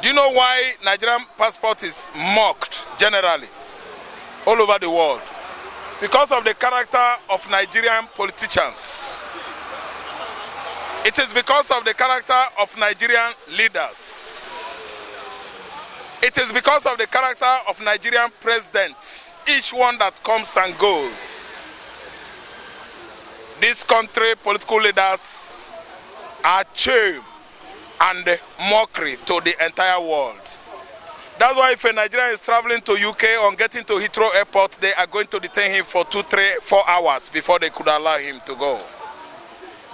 Do you know why Nigerian passport is mocked generally all over the world? Because of the character of Nigerian politicians. It is because of the character of Nigerian leaders. It is because of the character of Nigerian presidents, each one that comes and goes. This country, political leaders are shame and mockery to the entire world. That's why if a Nigerian is traveling to UK on getting to Heathrow Airport, they are going to detain him for 2, 3, 4 hours before they could allow him to go.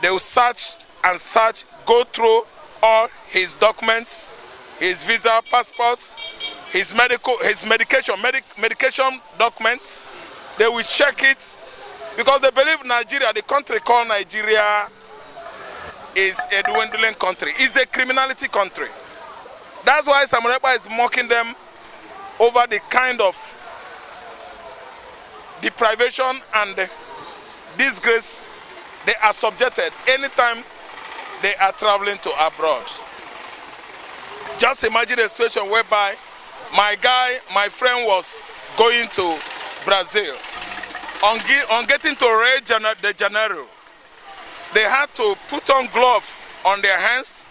They will search and search, go through all his documents, his visa, passports, his medication documents. They will check it because they believe Nigeria, the country called Nigeria, is a dwindling country. It's a criminality country. That's why Ekpa is mocking them over the kind of deprivation and disgrace they are subjected anytime they are traveling to abroad. Just imagine a situation whereby my friend was going to Brazil. On getting to Rio de Janeiro, they had to put on gloves on their hands,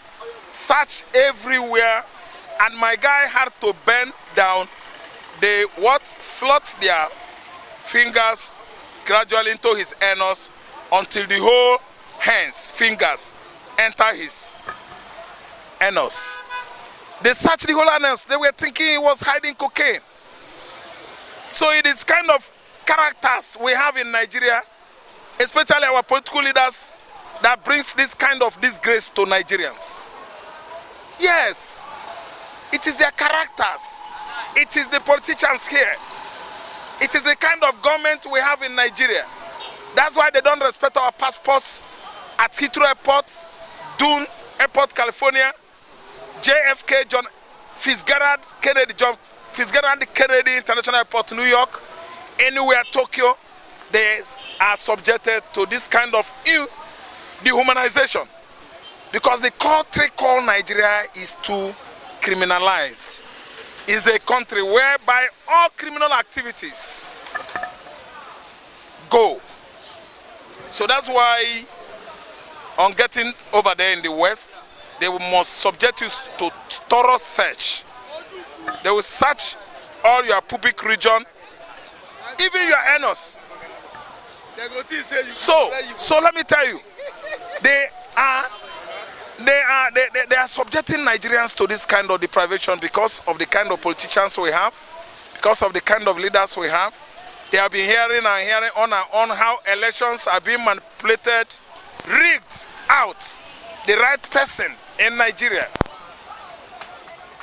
search everywhere, and my guy had to bend down. They slot their fingers gradually into his anus until the whole fingers enter his anus. They searched the whole anus. They were thinking he was hiding cocaine. So it is kind of characters we have in Nigeria, especially our political leaders, that brings this kind of disgrace to Nigerians. Yes, it is their characters. It is the politicians here. It is the kind of government we have in Nigeria. That's why they don't respect our passports at Heathrow Airport, Dune Airport, California, JFK, John Fitzgerald Kennedy International Airport, New York, anywhere, Tokyo. They are subjected to this kind of dehumanization because the country called Nigeria is too criminalized. It's a country whereby all criminal activities go. So that's why on getting over there in the West, they must subject you to thorough search. They will search all your pubic region, even your anus. So let me tell you, they are subjecting Nigerians to this kind of deprivation because of the kind of politicians we have, because of the kind of leaders we have. They have been hearing on and on how elections are being manipulated, rigged out the right person in Nigeria.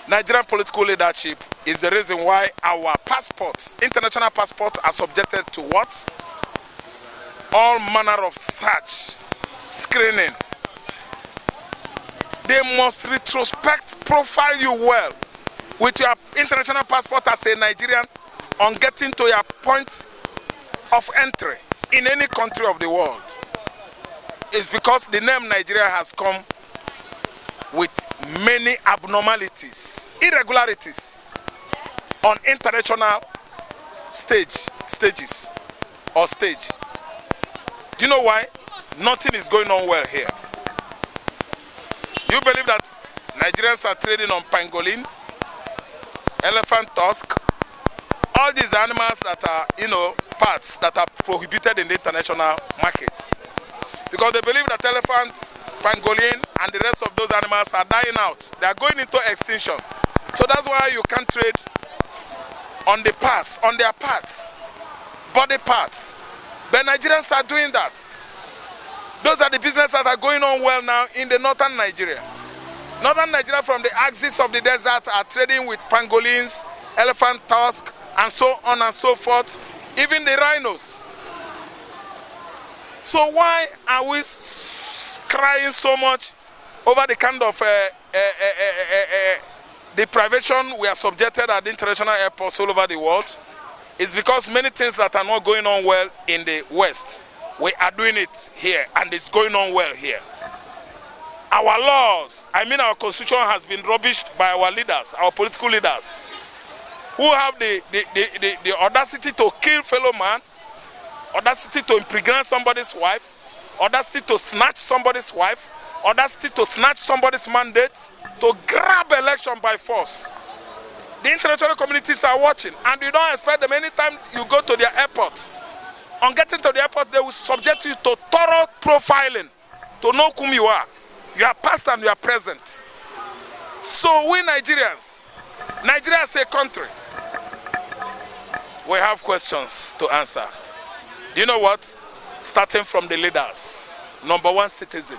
Nigerian political leadership is the reason why our passports, international passports, are subjected to what? All manner of search, screening. They must retrospect, profile you well with your international passport as a Nigerian on getting to your point of entry in any country of the world. It's because the name Nigeria has come with many abnormalities, irregularities on international stages or stage. Do you know why? Nothing is going on well here. You believe that Nigerians are trading on pangolin, elephant tusk, all these animals that are, parts that are prohibited in the international market. Because they believe that elephants, pangolin, and the rest of those animals are dying out. They are going into extinction. So that's why you can't trade on their parts, body parts. But Nigerians are doing that. Those are the businesses that are going on well now in the northern Nigeria. Northern Nigeria, from the axis of the desert, are trading with pangolins, elephant tusk, and so on and so forth, even the rhinos. So why are we crying so much over the kind of deprivation we are subjected at the international airports all over the world? It's because many things that are not going on well in the West, we are doing it here, and it's going on well here. Our laws, I mean our constitution, has been rubbished by our leaders, our political leaders, who have the audacity to kill fellow man, audacity to impregnate somebody's wife, audacity to snatch somebody's wife, audacity to snatch somebody's mandate, to grab election by force. The international communities are watching, and you don't expect them anytime you go to their airports. On getting to the airport, they will subject you to thorough profiling to know whom you are. You are past and you are present. So we Nigerians, Nigeria is a country. We have questions to answer. Do you know what? Starting from the leaders. Number one, citizen.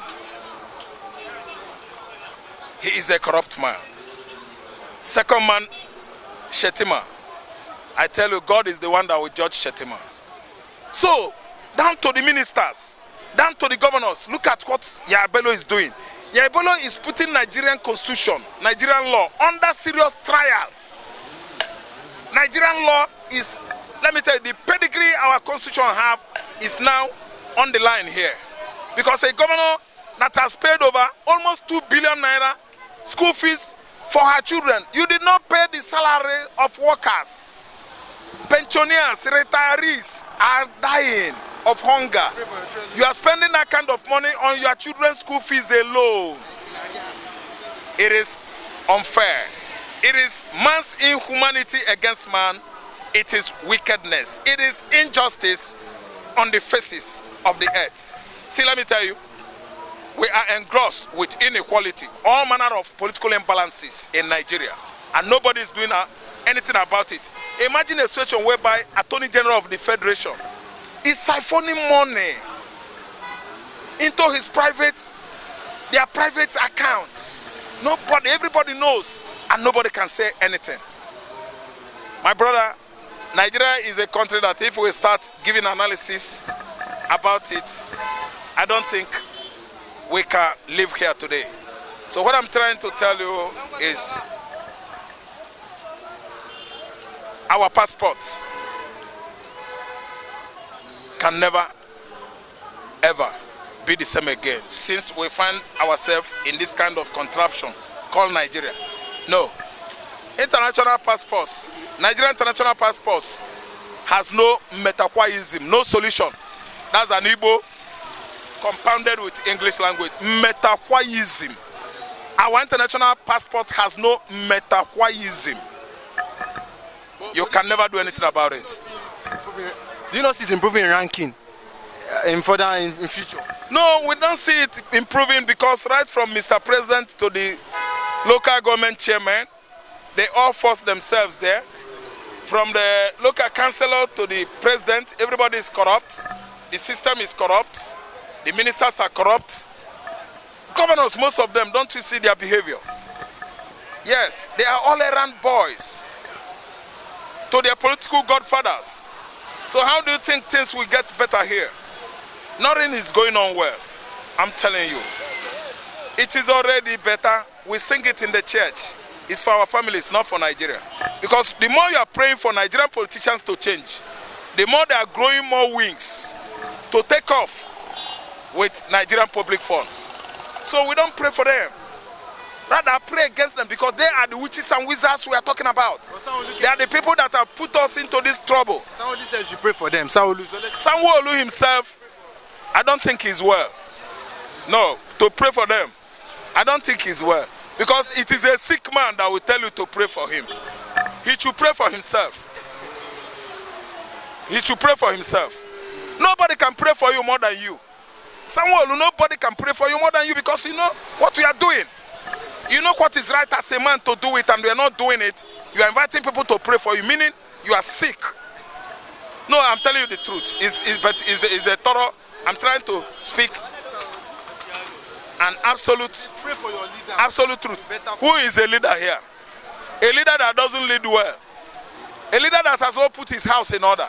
He is a corrupt man. Second man, Shetima. I tell you, God is the one that will judge Shetima. So, down to the ministers, down to the governors, look at what Yabelo is doing. Yabelo is putting Nigerian constitution, Nigerian law, under serious trial. Nigerian law is, let me tell you, the pedigree our constitution have is now on the line here. Because a governor that has paid over almost 2 billion naira school fees for her children, you did not pay the salary of workers. Pensioners, retirees are dying of hunger. You are spending that kind of money on your children's school fees alone. It is unfair. It is man's inhumanity against man. It is wickedness. It is injustice on the faces of the earth. See, let me tell you, we are engrossed with inequality, all manner of political imbalances in Nigeria, and nobody is doing anything about it. Imagine a situation whereby Attorney General of the Federation is siphoning money into their private accounts. Everybody knows, and nobody can say anything. My brother, Nigeria is a country that if we start giving analysis about it, I don't think we can live here today. So what I'm trying to tell you is our passports can never, ever be the same again since we find ourselves in this kind of contraption called Nigeria. No. International passports, Nigerian international passports has no metaquaism, no solution. That's an igbo compounded with English language. Metaquaism. Our international passport has no metaquaism. You can never do anything about it. Do you not see it improving in ranking in future? No, we don't see it improving because right from Mr. President to the local government chairman, they all force themselves there. From the local councillor to the president, everybody is corrupt. The system is corrupt. The ministers are corrupt. Governors, most of them, don't you see their behavior? Yes, they are all errand boys to their political godfathers. So how do you think things will get better here? Nothing is going on well. I'm telling you. It is already better. We sing it in the church. It's for our families, not for Nigeria. Because the more you are praying for Nigerian politicians to change, the more they are growing more wings to take off with Nigerian public fund. So we don't pray for them. Rather pray against them because they are the witches and wizards we are talking about. They are the people that have put us into this trouble. Sanwo-Olu says you pray for them. Sanwo-Olu himself, I don't think he's well. No, to pray for them, I don't think he's well. Because it is a sick man that will tell you to pray for him. He should pray for himself. He should pray for himself. Nobody can pray for you more than you. Sanwo-Olu, nobody can pray for you more than you because you know what we are doing. You know what is right as a man to do it, and we are not doing it. You are inviting people to pray for you, meaning you are sick. No, I'm telling you the truth. It's a thorough. I'm trying to speak an absolute, Pray for your leader. absolute truth. Who is a leader here? A leader that doesn't lead well. A leader that has not put his house in order.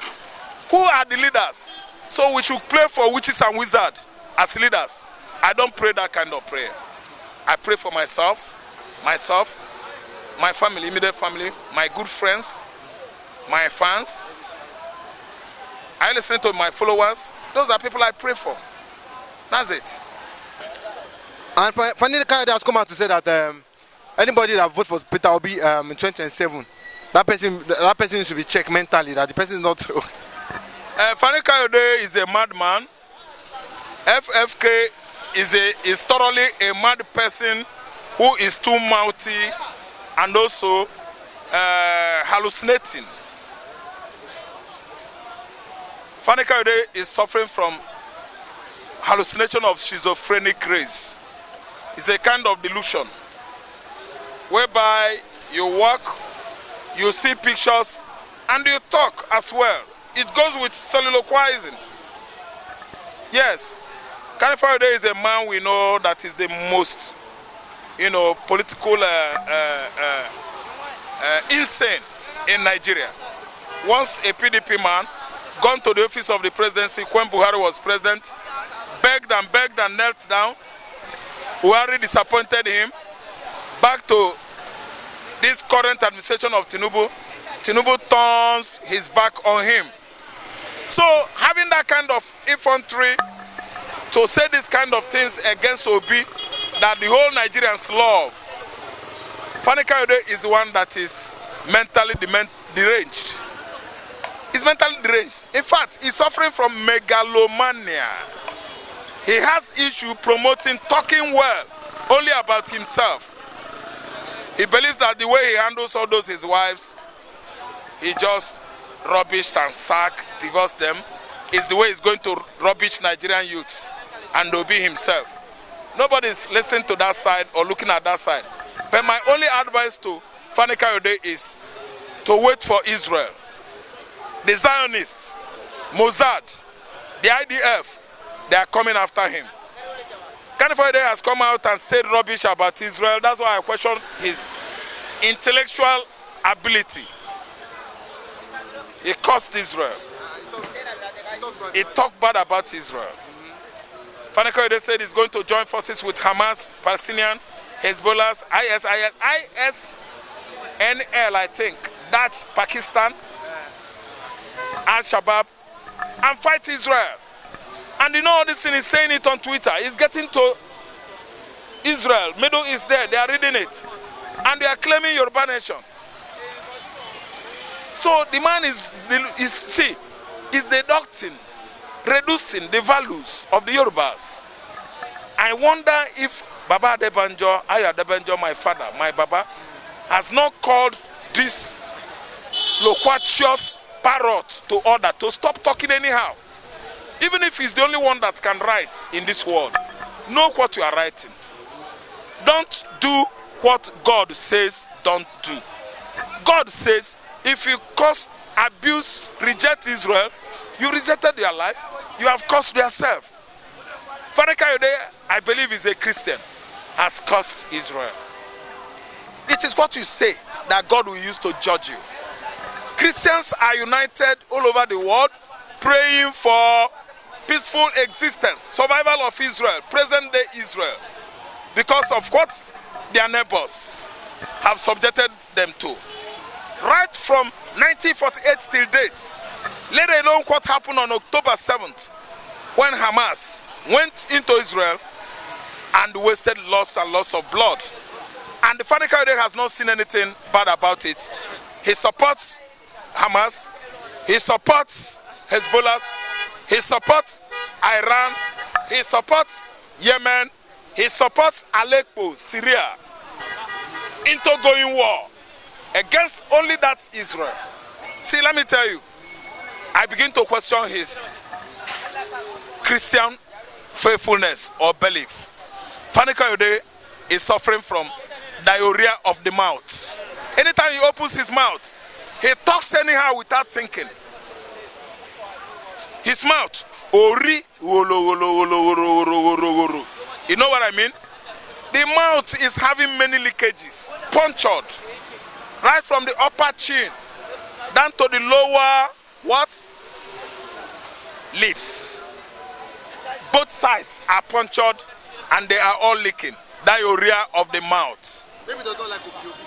Who are the leaders? So we should pray for witches and wizards as leaders. I don't pray that kind of prayer. I pray for myself, my family, immediate family, my good friends, my fans. I listen to my followers. Those are people I pray for. That's it. And Fani Kayode has come out to say that anybody that votes for Peter Obi in 2027, that person should be checked mentally, that the person is not. Fani Kayode is a madman. FFK is thoroughly a mad person who is too mouthy and also hallucinating. Fani Kayode is suffering from hallucination of schizophrenic race. It's a kind of delusion whereby you walk, you see pictures, and you talk as well. It goes with soliloquizing. Yes, Fani Kayode is a man we know that is the most, political insane in Nigeria. Once a PDP man gone to the office of the presidency when Buhari was president, begged and knelt down. Buhari disappointed him. Back to this current administration of Tinubu, Tinubu turns his back on him. So having that kind of infantry to say this kind of things against Obi that the whole Nigerians love, Fani Kayode is the one that is mentally deranged. He's mentally deranged. In fact, he's suffering from megalomania. He has issue promoting, talking well, only about himself. He believes that the way he handles all those his wives, he just rubbished and sacked, divorced them, is the way he's going to rubbish Nigerian youths and Obi himself. Nobody's listening to that side or looking at that side. But my only advice to Fani Kayode is to wait for Israel. The Zionists, Mossad, the IDF, they are coming after him. Fani Kayode has come out and said rubbish about Israel. That's why I question his intellectual ability. He cursed Israel. He talked bad about Israel. Fani Kayode said he's going to join forces with Hamas, Palestinian, Hezbollah, ISNL, I think, that's Pakistan, Al-Shabaab, and fight Israel. And all this thing, he's saying it on Twitter. He's getting to Israel, Middle East there, they are reading it. And they are claiming Yoruba nation. So the man is deducting, reducing the values of the Yorubas. I wonder if Baba Adebanjo, Aya Adebanjo, my father, my Baba, has not called this loquacious parrot to order to stop talking anyhow. Even if he's the only one that can write in this world, know what you are writing. Don't do what God says don't do. God says, if you curse, abuse, reject Israel, you rejected your life, you have cursed yourself. Fani Kayode, I believe, is a Christian, has cursed Israel. It is what you say that God will use to judge you. Christians are united all over the world, praying for peaceful existence, survival of Israel, present day Israel, because of what their neighbors have subjected them to. Right from 1948 till date, let alone what happened on October 7th, when Hamas went into Israel and wasted lots and lots of blood. And the Fani Kayode has not seen anything bad about it. He supports Hamas, he supports Hezbollah, he supports Iran, he supports Yemen, he supports Aleppo, Syria, into going war against only that Israel. See, let me tell you, I begin to question his Christian faithfulness or belief. Fani Kayode is suffering from diarrhea of the mouth. Anytime he opens his mouth, he talks anyhow without thinking. His mouth, ori, you know what I mean? The mouth is having many leakages, punctured, right from the upper chin down to the lower, what? Lips. Both sides are punctured and they are all leaking. Diarrhea of the mouth. Maybe they don't like obedience.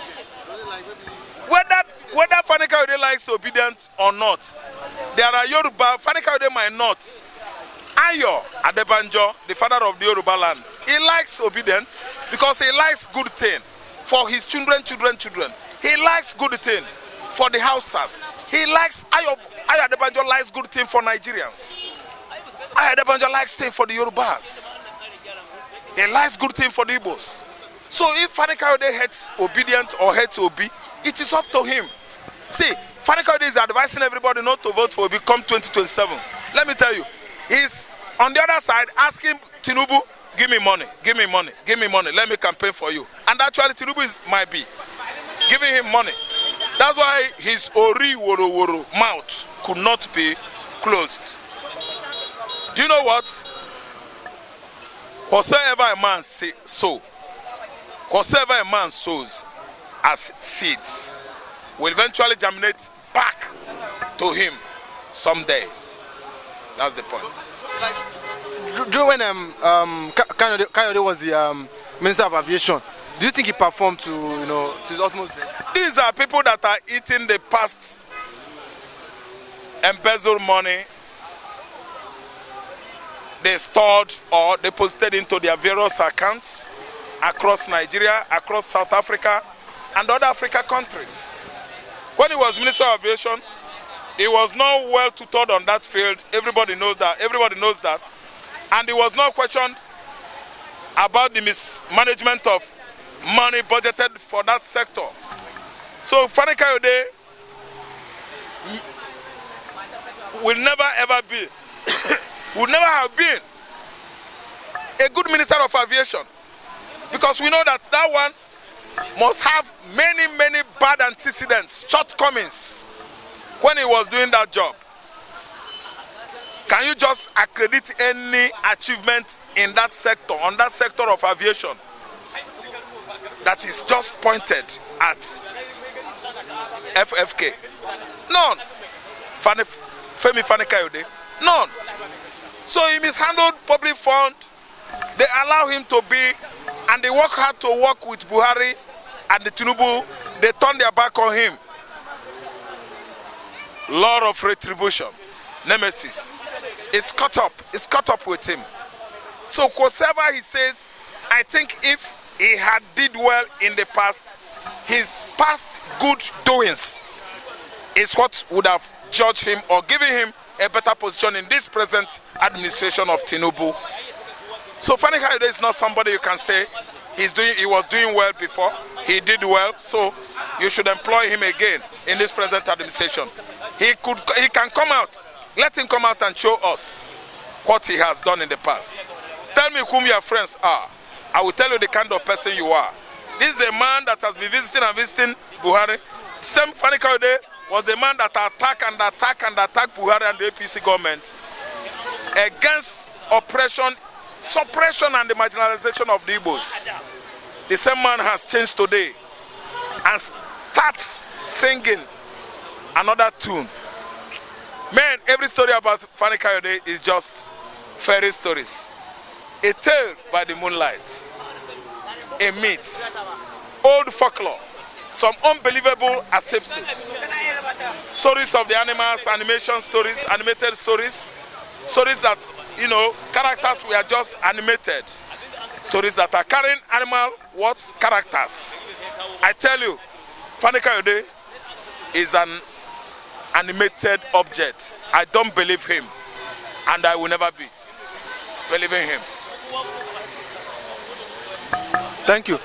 Whether Fani Kayode likes obedience or not, there are Yoruba, Fani Kayode might not. Ayo Adebanjo, the father of the Yoruba land, He likes obedience because he likes good thing for his children. He likes good thing for the houses. He likes Ayo Adebanjo likes good thing for Nigerians. Ayo Adebanjo likes thing for the Yorubas. He likes good thing for the Igbos. So if Fani Kayode hates obedient or hates Obi, it is up to him. See, Fani Kayode is advising everybody not to vote for Obi come 2027. Let me tell you, he's on the other side asking Tinubu, give me money, let me campaign for you. And actually Tinubu might be giving him money. That's why his ori woro woro mouth could not be closed. Do you know what? Whatsoever a man sows, whatsoever a man sows as seeds will eventually germinate back to him someday. That's the point. Like, when Kayode was the Minister of Aviation, do you think he performed to to his utmost best? These are people that are eating the past embezzled money they stored or deposited into their various accounts across Nigeria, across South Africa, and other African countries. When he was Minister of Aviation, he was not well tutored on that field. Everybody knows that. And he was not questioned about the mismanagement of money budgeted for that sector. So Fani Kayode will never ever be, would never have been a good Minister of Aviation, because we know that that one must have many bad antecedents, shortcomings when he was doing that job. Can you just accredit any achievement in that sector, on that sector of aviation, that is just pointed at FFK? None. Femi Fani Kayode? None. So he mishandled public fund. They allow him to be, and they work hard to work with Buhari and the Tinubu. They turn their back on him. Lot of retribution, nemesis. It's caught up with him. So whatever he says, I think if he had did well in the past, his past good doings is what would have judged him or given him a better position in this present administration of Tinubu. So Fani Kayode is not somebody you can say he was doing well before, he did well, so you should employ him again in this present administration. He can come out. Let him come out and show us what he has done in the past. Tell me whom your friends are. I will tell you the kind of person you are. This is a man that has been visiting Buhari. Same Fani Kayode was the man that attacked Buhari and the APC government against oppression, suppression and the marginalization of the Igbos. The same man has changed today and starts singing another tune. Man, every story about Fani Kayode is just fairy stories. A tale by the moonlight, a myth, old folklore, some unbelievable assumptions, stories of the animals, animation stories, animated stories, stories that, characters were just animated, stories that are carrying animal characters. I tell you, Fani Kayode is an animated object. I don't believe him, and I will never be believing him. Thank you.